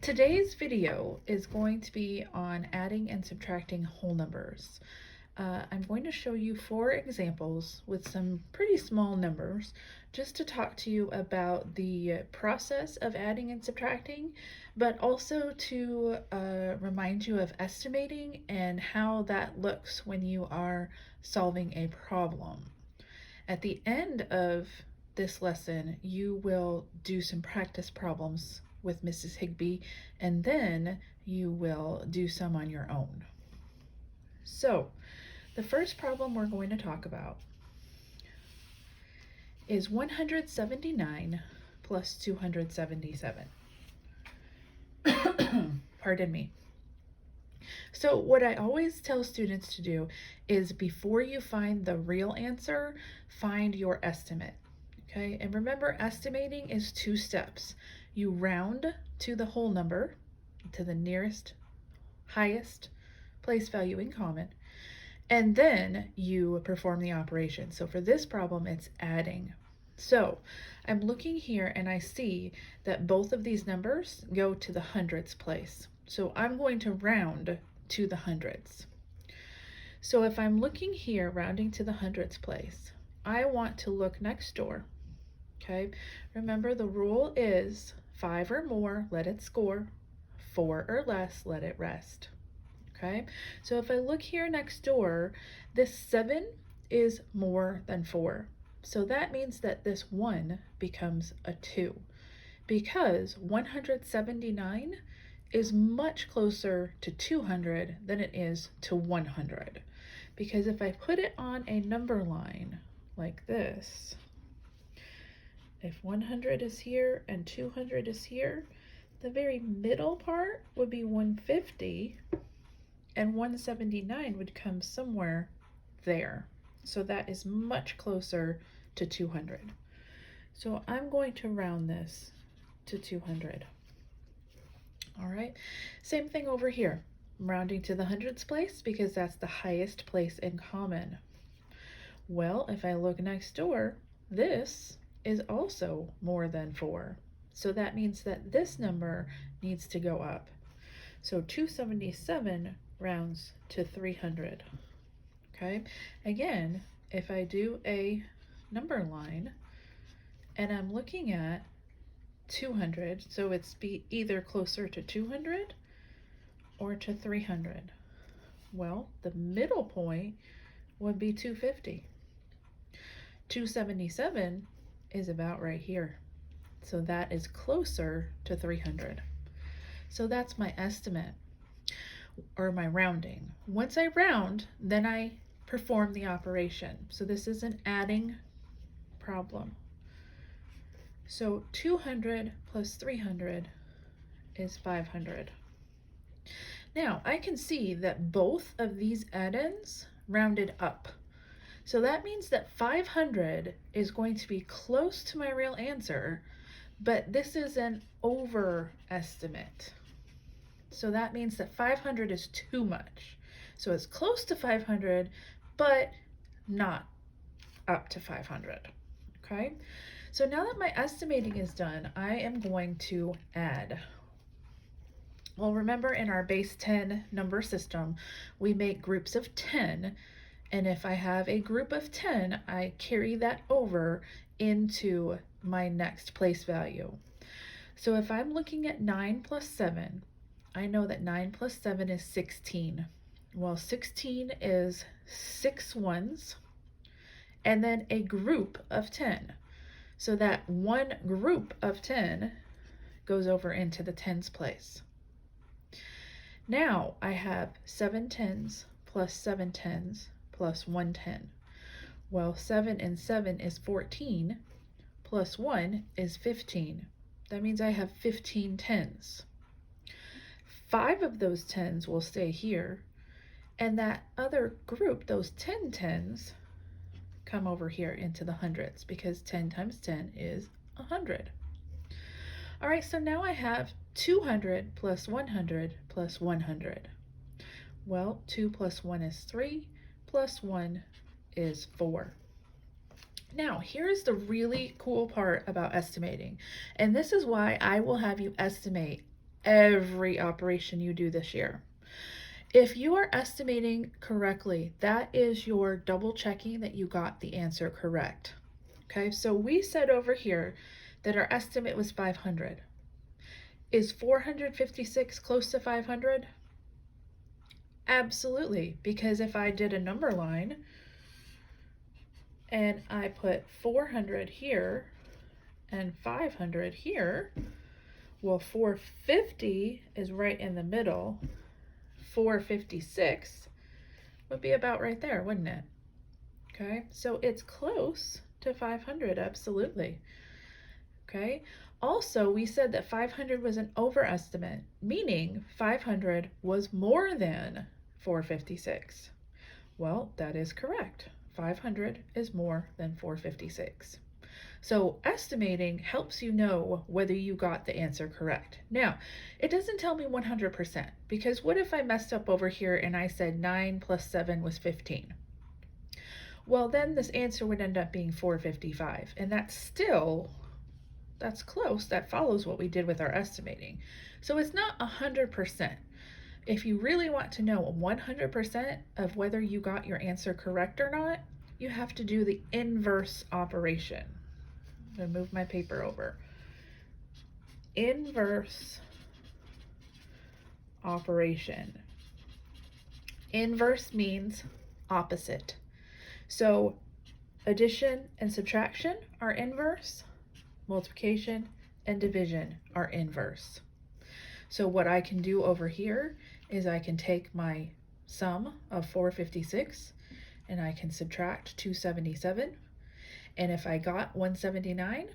Today's video is going to be on adding and subtracting whole numbers. I'm going to show you 4 examples with some pretty small numbers just to talk to you about the process of adding and subtracting, but also to remind you of estimating and how that looks when you are solving a problem. At the end of this lesson, you will do some practice problems with Mrs. Higbee, and then you will do some on your own. So, the first problem we're going to talk about is 179 plus 277. Pardon me. So what I always tell students to do is before you find the real answer, find your estimate. Okay, and remember, estimating is 2 steps. You round to the whole number, to the nearest highest place value in common, and then you perform the operation. So for this problem, it's adding. So I'm looking here and I see that both of these numbers go to the hundredths place. So I'm going to round to the hundredths. So if I'm looking here, rounding to the hundredths place, I want to look next door. Okay, remember the rule is 5 or more, let it score. 4 or less, let it rest. Okay, so if I look here next door, this 7 is more than 4. So that means that this 1 becomes a 2 because 179 is much closer to 200 than it is to 100. Because if I put it on a number line like this, if 100 is here and 200 is here, the very middle part would be 150 and 179 would come somewhere there. So that is much closer to 200. So I'm going to round this to 200. All right, same thing over here. I'm rounding to the hundredths place because that's the highest place in common. Well, if I look next door, this is also more than 4. So that means that this number needs to go up. So 277 rounds to 300. Okay, again, if I do a number line and I'm looking at 200, so it's be either closer to 200 or to 300. Well, the middle point would be 250. 277 is about right here. So that is closer to 300. So that's my estimate or my rounding. Once I round, then I perform the operation. So this is an adding problem. So 200 plus 300 is 500. Now I can see that both of these add-ins rounded up. So that means that 500 is going to be close to my real answer, but this is an overestimate. So that means that 500 is too much. So it's close to 500, but not up to 500. Okay, so now that my estimating is done, I am going to add. Well, remember in our base 10 number system, we make groups of 10. And if I have a group of 10, I carry that over into my next place value. So if I'm looking at 9 plus 7, I know that 9 plus 7 is 16. Well, 16 is 6 ones and then a group of 10. So that one group of 10 goes over into the tens place. Now I have 7 tens plus 7 tens plus 1 10. Well, 7 and 7 is 14, plus 1 is 15. That means I have 15 tens. 5 of those tens will stay here, and that other group, those 10 tens, come over here into the hundredths because 10 times 10 is 100. All right, so now I have 200 plus 100 plus 100. Well, 2 plus 1 is 3, plus 1 is 4. Now, here's the really cool part about estimating, and this is why I will have you estimate every operation you do this year. If you are estimating correctly, that is your double checking that you got the answer correct. Okay, so we said over here that our estimate was 500. Is 456 close to 500? Absolutely, because if I did a number line and I put 400 here and 500 here, well, 450 is right in the middle. 456 would be about right there, wouldn't it? Okay, so it's close to 500, absolutely. Okay, also we said that 500 was an overestimate, meaning 500 was more than 456. Well, that is correct. 500 is more than 456. So estimating helps you know whether you got the answer correct. Now, it doesn't tell me 100%, because what if I messed up over here and I said 9 plus 7 was 15? Well, then this answer would end up being 455, and that's close. That follows what we did with our estimating. So it's not 100%. If you really want to know 100% of whether you got your answer correct or not, you have to do the inverse operation. I'm going to move my paper over. Inverse operation. Inverse means opposite. So addition and subtraction are inverse. Multiplication and division are inverse. So what I can do over here is I can take my sum of 456 and I can subtract 277. And if I got 179,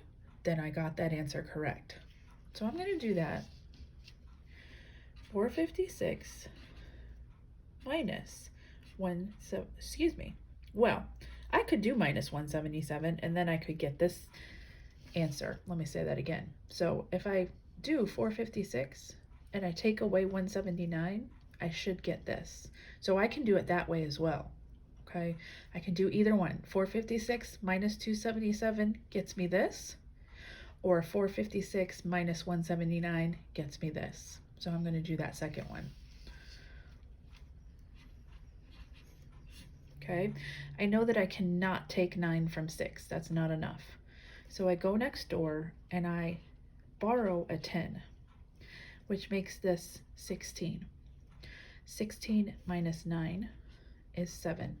then I got that answer correct. So I'm going to do that. 456 minus well, I could do minus 177 and then I could get this answer. Let me say that again. So if I do 456 and I take away 179, I should get this. So I can do it that way as well. Okay, I can do either one. 456 minus 277 gets me this, or 456 minus 179 gets me this. So I'm going to do that second one. Okay, I know that I cannot take 9 from 6. That's not enough. So I go next door and I borrow a 10, which makes this 16. 16 minus 9 is 7.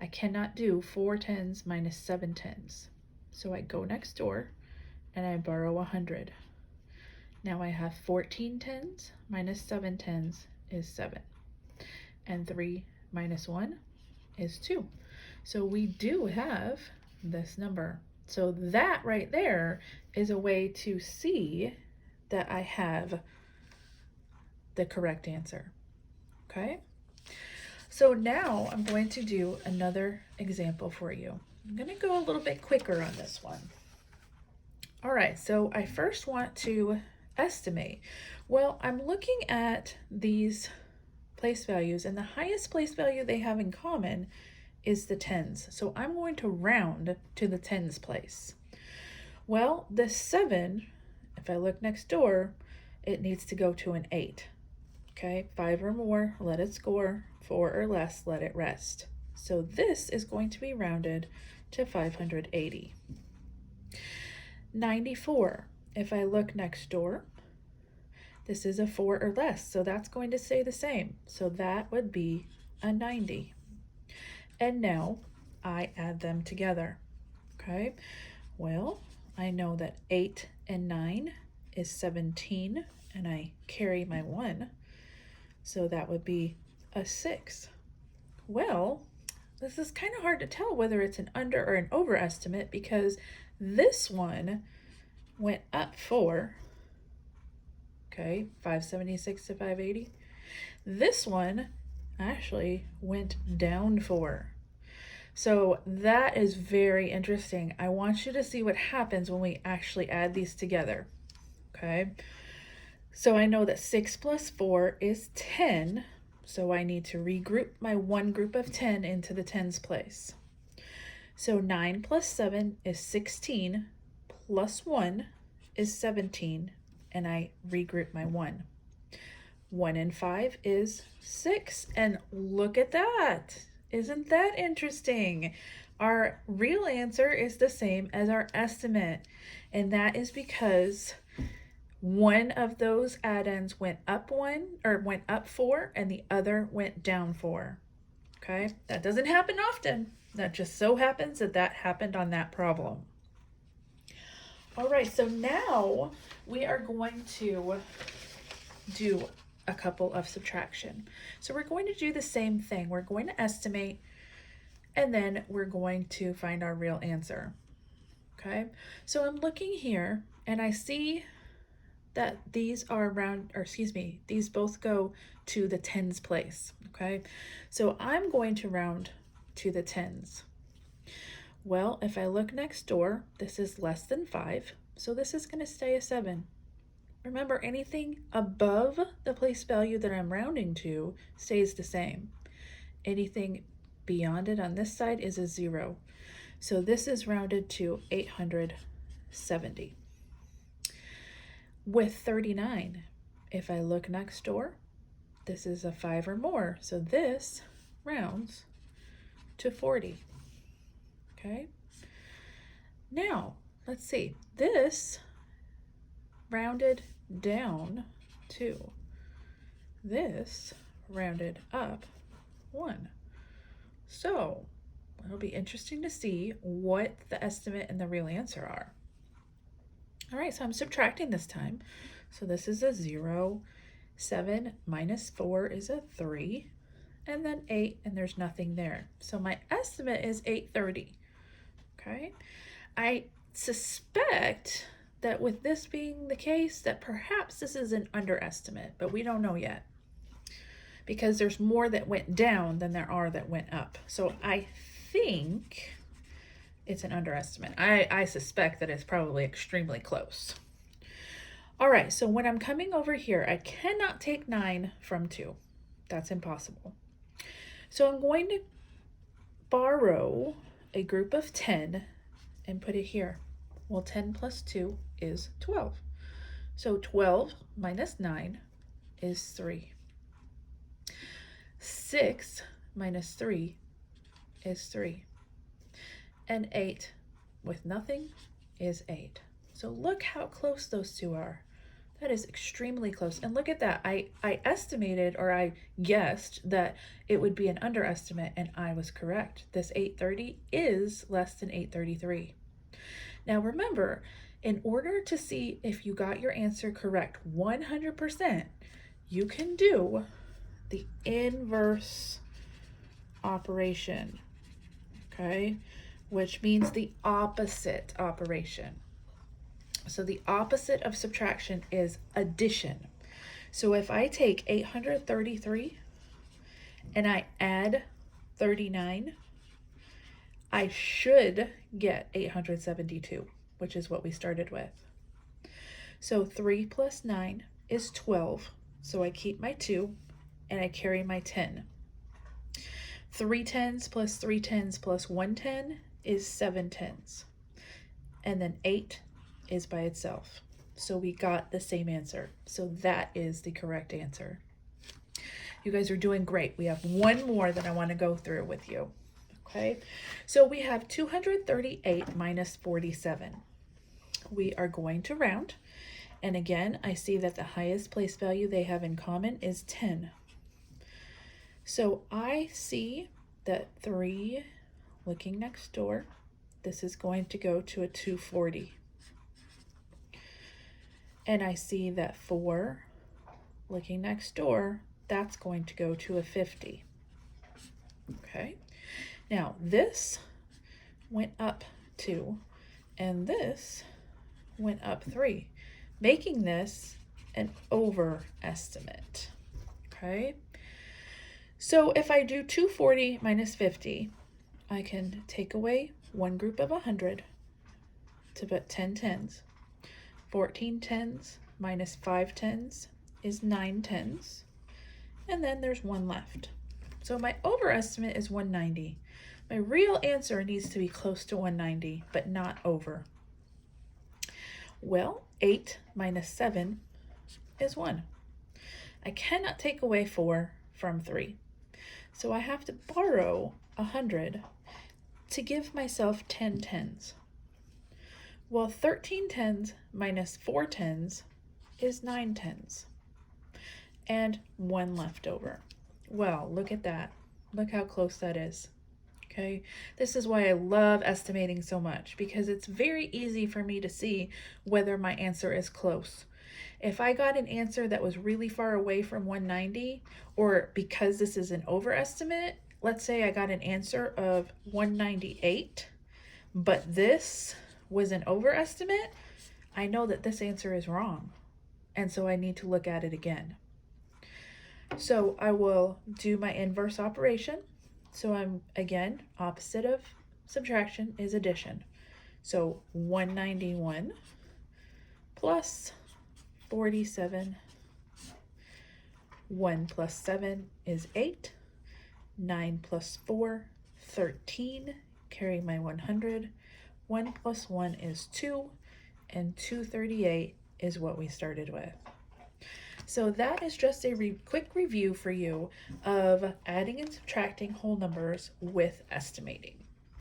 I cannot do 4 10s minus 7 10s. So I go next door and I borrow 100. Now I have 14 10s minus 7 10s is 7. And 3 minus 1 is 2. So we do have this number. So that right there is a way to see that I have the correct answer. Okay? So now I'm going to do another example for you. I'm going to go a little bit quicker on this one. All right, so I first want to estimate. Well, I'm looking at these place values, and the highest place value they have in common is the tens. So I'm going to round to the tens place. Well, the 7, if I look next door, it needs to go to an 8. Okay, 5 or more, let it score. 4 or less, let it rest. So this is going to be rounded to 580. 94, if I look next door, this is a 4 or less, so that's going to stay the same. So that would be a 90. And now I add them together. Okay, well, I know that 8 and 9 is 17, and I carry my 1. So that would be a 6. Well, this is kind of hard to tell whether it's an under or an overestimate, because this one went up 4. Okay, 576 to 580. This one actually went down 4. So that is very interesting. I want you to see what happens when we actually add these together. Okay, so I know that 6 plus 4 is 10. So I need to regroup my one group of 10 into the tens place. So 9 plus 7 is 16, plus 1 is 17, and I regroup my 1. 1 and 5 is 6, and look at that. Isn't that interesting? Our real answer is the same as our estimate, and that is because one of those addends went up 1, or went up 4, and the other went down 4. Okay, that doesn't happen often. That just so happens that that happened on that problem. All right, so now we are going to do a couple of subtraction. So we're going to do the same thing. We're going to estimate, and then we're going to find our real answer. Okay, so I'm looking here and I see that these are these both go to the tens place. Okay, so I'm going to round to the tens. Well, if I look next door, this is less than 5, so this is going to stay a 7. Remember, anything above the place value that I'm rounding to stays the same. Anything beyond it on this side is a 0. So this is rounded to 870. With 39, if I look next door, this is a 5 or more. So this rounds to 40. Okay. Now, let's see. This rounded down 2. This rounded up 1. So it'll be interesting to see what the estimate and the real answer are. All right, so I'm subtracting this time. So this is a 0. 7 minus 4 is a 3. And then 8, and there's nothing there. So my estimate is 830. Okay, I suspect that with this being the case, that perhaps this is an underestimate, but we don't know yet because there's more that went down than there are that went up. So I think it's an underestimate. I suspect that it's probably extremely close. All right, so when I'm coming over here, I cannot take 9 from 2. That's impossible. So I'm going to borrow a group of 10 and put it here. Well, 10 plus 2 is 12. So 12 minus 9 is 3. 6 minus 3 is 3. And 8 with nothing is 8. So look how close those two are. That is extremely close. And look at that. I estimated, or I guessed that it would be an underestimate, and I was correct. This 830 is less than 833. Now remember, in order to see if you got your answer correct 100%, you can do the inverse operation, okay? Which means the opposite operation. So the opposite of subtraction is addition. So if I take 833 and I add 39, I should get 872, which is what we started with. So 3 plus 9 is 12. So I keep my 2 and I carry my 10. 3 tens plus 3 tens plus 1 10 is 7 tens. And then 8 is by itself. So we got the same answer. So that is the correct answer. You guys are doing great. We have one more that I want to go through with you. Okay, so we have 238 minus 47. We are going to round. And again, I see that the highest place value they have in common is 10. So I see that 3, looking next door, this is going to go to a 240. And I see that 4, looking next door, that's going to go to a 50. Okay, now this went up 2, and this went up 3, making this an overestimate. Okay, so if I do 240 minus 50, I can take away one group of 100 to put 10 tens. 14 tens minus 5 tens is 9 tens, and then there's 1 left. So my overestimate is 190. My real answer needs to be close to 190, but not over. Well, 8 minus 7 is 1. I cannot take away 4 from 3. So I have to borrow 100 to give myself 10 tens. Well, 13 tens minus 4 tens is 9 tens. And 1 left over. Well, look at that. Look how close that is. Okay, this is why I love estimating so much, because it's very easy for me to see whether my answer is close. If I got an answer that was really far away from 190, or because this is an overestimate, let's say I got an answer of 198, but this was an overestimate, I know that this answer is wrong. And so I need to look at it again. So I will do my inverse operation. So I'm, again, opposite of subtraction is addition. So 191 plus 47. 1 plus 7 is 8. 9 plus 4, 13. Carry my 100. 1 plus 1 is 2. And 238 is what we started with. So that is just a quick review for you of adding and subtracting whole numbers with estimating.